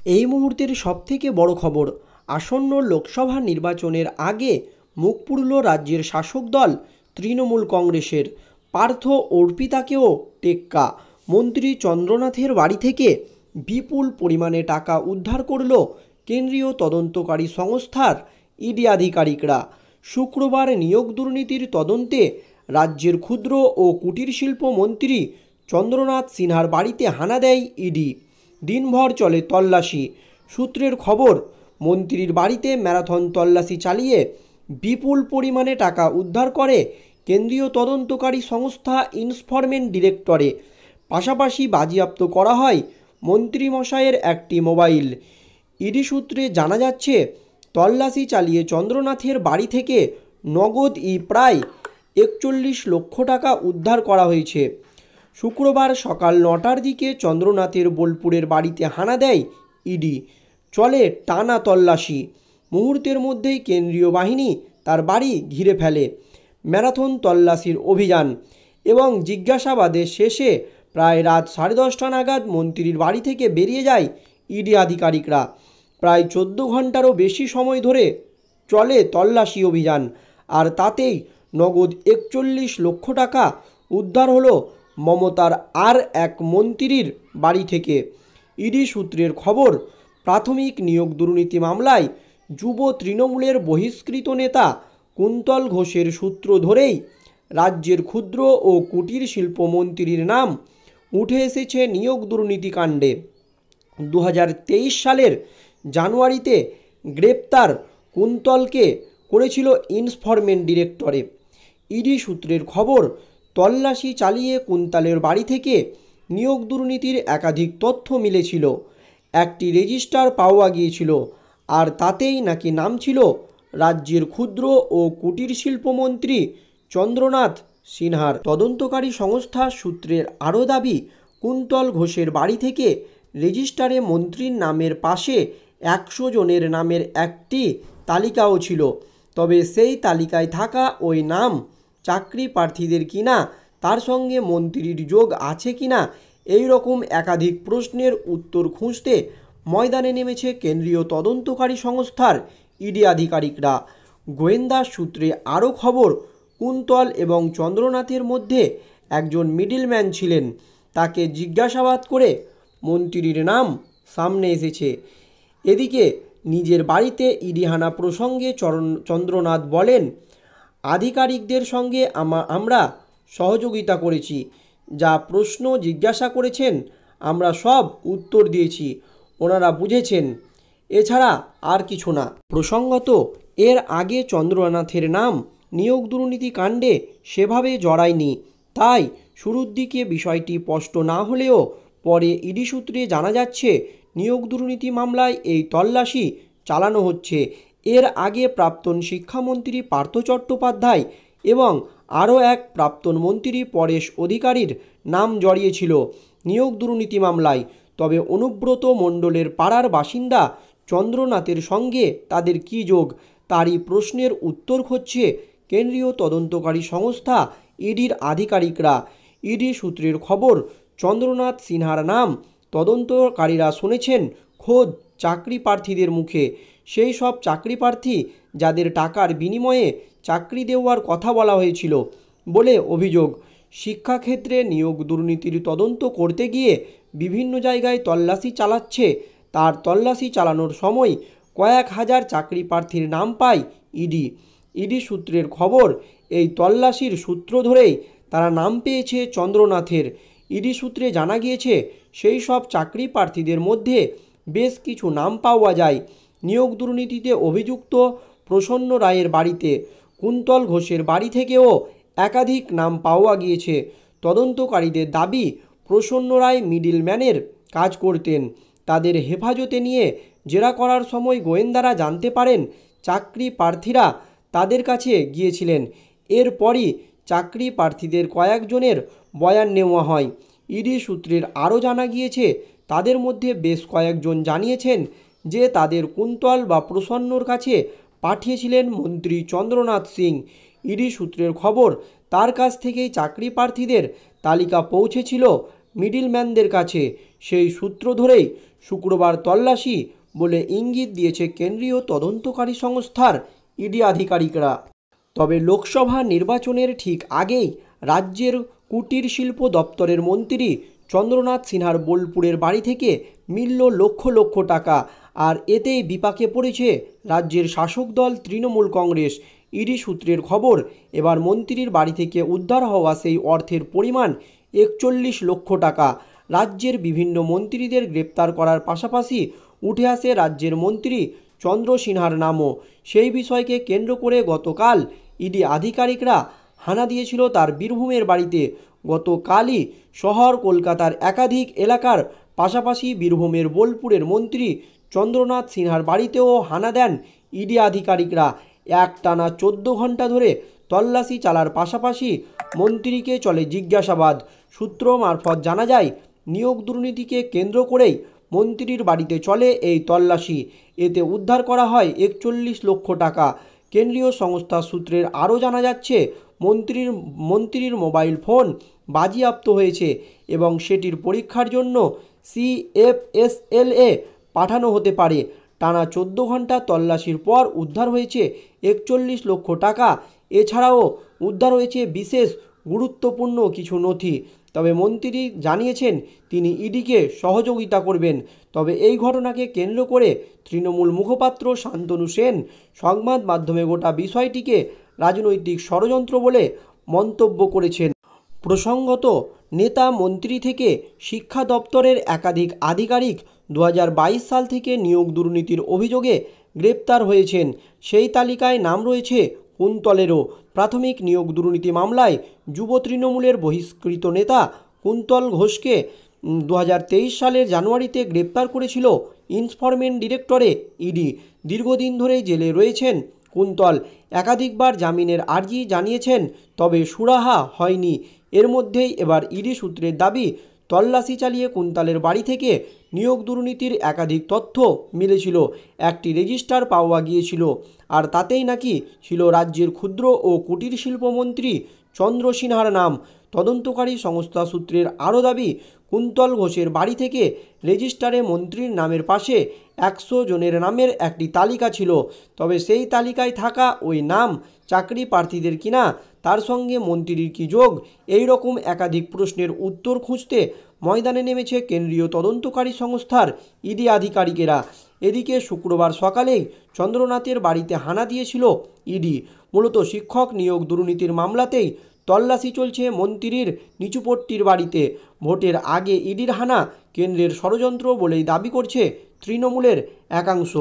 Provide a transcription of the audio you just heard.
এই মুহূর্তের সবথেকে বড় খবর, আসন্ন লোকসভা নির্বাচনের আগে মুখ পুড়ল রাজ্যের শাসক দল তৃণমূল কংগ্রেসের। পার্থ অর্পিতাকেও টেক্কা। মন্ত্রী চন্দ্রনাথের বাড়ি থেকে বিপুল পরিমাণে টাকা উদ্ধার করল কেন্দ্রীয় তদন্তকারী সংস্থার ইডি আধিকারিকরা। শুক্রবার নিয়োগ দুর্নীতির তদন্তে রাজ্যের ক্ষুদ্র ও কুটির শিল্প মন্ত্রী চন্দ্রনাথ সিনহার বাড়িতে হানা দেয় ইডি। দিনভর চলে তল্লাশি। সূত্রের খবর, মন্ত্রীর বাড়িতে ম্যারাথন তল্লাশি চালিয়ে বিপুল পরিমাণে টাকা উদ্ধার করে কেন্দ্রীয় তদন্তকারী সংস্থা এনফোর্সমেন্ট ডিরেক্টরে। পাশাপাশি বাজেয়াপ্ত করা হয় মন্ত্রীমশাইয়ের একটি মোবাইল। ইডি সূত্রে জানা যাচ্ছে, তল্লাশি চালিয়ে চন্দ্রনাথের বাড়ি থেকে নগদ প্রায় ৪১ লক্ষ টাকা উদ্ধার করা হয়েছে। শুক্রবার সকাল ৯টার দিকে চন্দ্রনাথের বোলপুরের বাড়িতে হানা দেয় ইডি। চলে টানা তল্লাশি। মুহূর্তের মধ্যেই কেন্দ্রীয় বাহিনী তার বাড়ি ঘিরে ফেলে। ম্যারাথন তল্লাশির অভিযান এবং জিজ্ঞাসাবাদের শেষে প্রায় রাত 10:30 নাগাদ মন্ত্রীর বাড়ি থেকে বেরিয়ে যায় ইডি আধিকারিকরা। প্রায় 14 ঘন্টারও বেশি সময় ধরে চলে তল্লাশি অভিযান, আর তাতেই নগদ ৪১ লক্ষ টাকা উদ্ধার হলো মমতার আর এক মন্ত্রীর বাড়ি থেকে। ইডি সূত্রের খবর, প্রাথমিক নিয়োগ দুর্নীতি মামলায় যুব তৃণমূলের বহিষ্কৃত নেতা কুন্তল ঘোষের সূত্র ধরেই রাজ্যের ক্ষুদ্র ও কুটির শিল্প মন্ত্রীর নাম উঠে এসেছে নিয়োগ দুর্নীতি কাণ্ডে। 2023 সালের জানুয়ারিতে গ্রেপ্তার কুন্তলকে করেছিল এনফোর্সমেন্ট ডিরেক্টরে। ইডি সূত্রের খবর, তল্লাশি চালিয়ে কুন্তলের বাড়ি থেকে নিয়োগ দুর্নীতির একাধিক তথ্য মিলেছিল। একটি রেজিস্টার পাওয়া গিয়েছিল, আর তাতেই নাকি নাম ছিল রাজ্যের ক্ষুদ্র ও কুটির শিল্পমন্ত্রী চন্দ্রনাথ সিনহার। তদন্তকারী সংস্থা সূত্রের আরও দাবি, কুন্তল ঘোষের বাড়ি থেকে রেজিস্টারে মন্ত্রীর নামের পাশে 100 জনের নামের একটি তালিকাও ছিল। তবে সেই তালিকায় থাকা ওই নাম চাকরি প্রার্থীদের কিনা, তার সঙ্গে মন্ত্রীর যোগ আছে কিনা, এই রকম একাধিক প্রশ্নের উত্তর খুঁজতে ময়দানে নেমেছে কেন্দ্রীয় তদন্তকারী সংস্থার ইডি আধিকারিকরা। গোয়েন্দা সূত্রে আরও খবর, কুন্তল এবং চন্দ্রনাথের মধ্যে একজন মিডলম্যান ছিলেন। তাকে জিজ্ঞাসাবাদ করে মন্ত্রীর নাম সামনে এসেছে। এদিকে নিজের বাড়িতে ইডি হানা প্রসঙ্গে চন্দ্রনাথ বলেন, আধিকারিকদের সঙ্গে আমরা সহযোগিতা করেছি। যা প্রশ্ন জিজ্ঞাসা করেছেন আমরা সব উত্তর দিয়েছি, ওনারা বুঝেছেন, এছাড়া আর কিছু না। প্রসঙ্গত, এর আগে চন্দ্রনাথের নাম নিয়োগ দুর্নীতি কাণ্ডে সেভাবে জড়ায়নি, তাই শুরুর দিকে বিষয়টি স্পষ্ট না হলেও পরে ইডি সূত্রে জানা যাচ্ছে নিয়োগ দুর্নীতি মামলায় এই তল্লাশি চালানো হচ্ছে। এর আগে প্রাক্তন শিক্ষামন্ত্রী পার্থ চট্টোপাধ্যায় এবং আরও এক প্রাক্তন মন্ত্রী পরেশ অধিকারীর নাম জড়িয়েছিল নিয়োগ দুর্নীতি মামলায়। তবে অনুব্রত মণ্ডলের পাড়ার বাসিন্দা চন্দ্রনাথের সঙ্গে তাদের কী যোগ, তারই প্রশ্নের উত্তর খুঁজছে কেন্দ্রীয় তদন্তকারী সংস্থা ইডির আধিকারিকরা। ইডি সূত্রের খবর, চন্দ্রনাথ সিনহার নাম তদন্তকারীরা শুনেছেন খোদ চাকরি প্রার্থীদের মুখে। সেই সব চাকরি প্রার্থী যাদের টাকার বিনিময়ে চাকরি দেওয়ার কথা বলা হয়েছিল বলে অভিযোগ। শিক্ষাক্ষেত্রে নিয়োগ দুর্নীতির তদন্ত করতে গিয়ে বিভিন্ন জায়গায় তল্লাশি চালাচ্ছে। তার তল্লাশি চালানোর সময় কয়েক হাজার চাকরি প্রার্থীর নাম পায় ইডি। ইডি সূত্রের খবর, এই তল্লাশির সূত্র ধরেই তারা নাম পেয়েছে চন্দ্রনাথের। ইডি সূত্রে জানা গিয়েছে, সেই সব চাকরি প্রার্থীদের মধ্যে বেশ কিছু নাম পাওয়া যায় নিয়োগ দুর্নীতিতে অভিযুক্ত প্রসন্ন রায়ের বাড়িতে। কুন্তল ঘোষের বাড়ি থেকেও একাধিক নাম পাওয়া গিয়েছে। তদন্তকারীদের দাবি, প্রসন্ন রায় মিডলম্যানের কাজ করতেন। তাদের হেফাজতে নিয়ে জেরা করার সময় গোয়েন্দারা জানতে পারেন চাকরি প্রার্থীরা তাদের কাছে গিয়েছিলেন। এরপরই চাকরি প্রার্থীদের কয়েকজনের বয়ান নেওয়া হয়। ইডি সূত্রের আরও জানা গিয়েছে, তাদের মধ্যে বেশ কয়েকজন জানিয়েছেন যে তাদের কুন্তল বা প্রসন্নর কাছে পাঠিয়েছিলেন মন্ত্রী চন্দ্রনাথ সিং। ইডি সূত্রের খবর, তার কাছ থেকেই চাকরি প্রার্থীদের তালিকা পৌঁছেছিল মিডলম্যানদের কাছে। সেই সূত্র ধরেই শুক্রবার তল্লাশি বলে ইঙ্গিত দিয়েছে কেন্দ্রীয় তদন্তকারী সংস্থার ইডি আধিকারিকরা। তবে লোকসভা নির্বাচনের ঠিক আগেই রাজ্যের কুটির শিল্প দপ্তরের মন্ত্রী চন্দ্রনাথ সিনহার বোলপুরের বাড়ি থেকে মিলল লক্ষ লক্ষ টাকা। আর এতেই বিপাকে পড়েছে রাজ্যের শাসক দল তৃণমূল কংগ্রেস। ইডি সূত্রের খবর, এবার মন্ত্রীর বাড়ি থেকে উদ্ধার হওয়া সেই অর্থের পরিমাণ 41 লক্ষ টাকা। রাজ্যের বিভিন্ন মন্ত্রীদের গ্রেপ্তার করার পাশাপাশি উঠে আসে রাজ্যের মন্ত্রী চন্দ্র সিনহার নামও। সেই বিষয়কে কেন্দ্র করে গতকাল ইডি আধিকারিকরা হানা দিয়েছিল তার বীরভূমের বাড়িতে। গতকালই শহর কলকাতার একাধিক এলাকার পাশাপাশি বীরভূমের বোলপুরের মন্ত্রী চন্দ্রনাথ সিনহার বাড়িতেও হানা দেন ইডি আধিকারিকরা। একটানা 14 ঘন্টা ধরে তল্লাশি চালার পাশাপাশি মন্ত্রীকে চলে জিজ্ঞাসাবাদ। সূত্র মারফত জানা যায়, নিয়োগ দুর্নীতিকে কেন্দ্র করেই মন্ত্রীর বাড়িতে চলে এই তল্লাশি। এতে উদ্ধার করা হয় 41 লক্ষ টাকা। কেন্দ্রীয় সংস্থা সূত্রের আরও জানা যাচ্ছে, মন্ত্রীর মোবাইল ফোন বাজেয়াপ্ত হয়েছে এবং সেটির পরীক্ষার জন্য CFSLA পাঠানো হতে পারে। টানা 14 ঘন্টা তল্লাশির পর উদ্ধার হয়েছে 41 লক্ষ টাকা। এছাড়াও উদ্ধার হয়েছে বিশেষ গুরুত্বপূর্ণ কিছু নথি। তবে মন্ত্রী জানিয়েছেন তিনি ইডিকে সহযোগিতা করবেন। তবে এই ঘটনাকে কেন্দ্র করে তৃণমূল মুখপাত্র শান্তনু সেন সংবাদ মাধ্যমে গোটা বিষয়টিকে রাজনৈতিক ষড়যন্ত্র বলে মন্তব্য করেছেন। প্রসঙ্গত, নেতা মন্ত্রী থেকে শিক্ষা দপ্তরের একাধিক আধিকারিক 2022 সাল থেকে নিয়োগ দুর্নীতির অভিযোগে গ্রেপ্তার হয়েছেন। সেই তালিকায় নাম রয়েছে কুন্তলেরও। প্রাথমিক নিয়োগ দুর্নীতি মামলায় যুব তৃণমূলের বহিষ্কৃত নেতা কুন্তল ঘোষকে 2023 সালের জানুয়ারিতে গ্রেপ্তার করেছিল এনফোর্সমেন্ট ডিরেক্টরে ইডি। দীর্ঘদিন ধরেই জেলে রয়েছেন কুন্তল। একাধিকবার জামিনের আর্জি জানিয়েছেন, তবে সুরাহা হয়নি। এর মধ্যেই এবার ইডি সূত্রের দাবি, তল্লাশি চালিয়ে কুন্তলের বাড়ি থেকে নিয়োগ দুর্নীতির একাধিক তথ্য মিলেছিল। একটি রেজিস্টার পাওয়া গিয়েছিল, আর তাতেই নাকি ছিল রাজ্যের ক্ষুদ্র ও কুটির শিল্পমন্ত্রী চন্দ্র সিনহার নাম। তদন্তকারী সংস্থা সূত্রের আরও দাবি, কুন্তল ঘোষের বাড়ি থেকে রেজিস্টারে মন্ত্রীর নামের পাশে 100 জনের নামের একটি তালিকা ছিল। তবে সেই তালিকায় থাকা ওই নাম চাকরি প্রার্থীদের কিনা, তার সঙ্গে মন্ত্রীর কি যোগ, এই রকম একাধিক প্রশ্নের উত্তর খুঁজতে ময়দানে নেমেছে কেন্দ্রীয় তদন্তকারী সংস্থার ইডি আধিকারিকেরা। এদিকে শুক্রবার সকালেই চন্দ্রনাথের বাড়িতে হানা দিয়েছিল ইডি। মূলত শিক্ষক নিয়োগ দুর্নীতির মামলাতেই তল্লাশি চলছে মন্ত্রীর নিচুপট্টির বাড়িতে। ভোটের আগে ইডির হানা কেন্দ্রের ষড়যন্ত্র বলেই দাবি করছে তৃণমূলের একাংশ।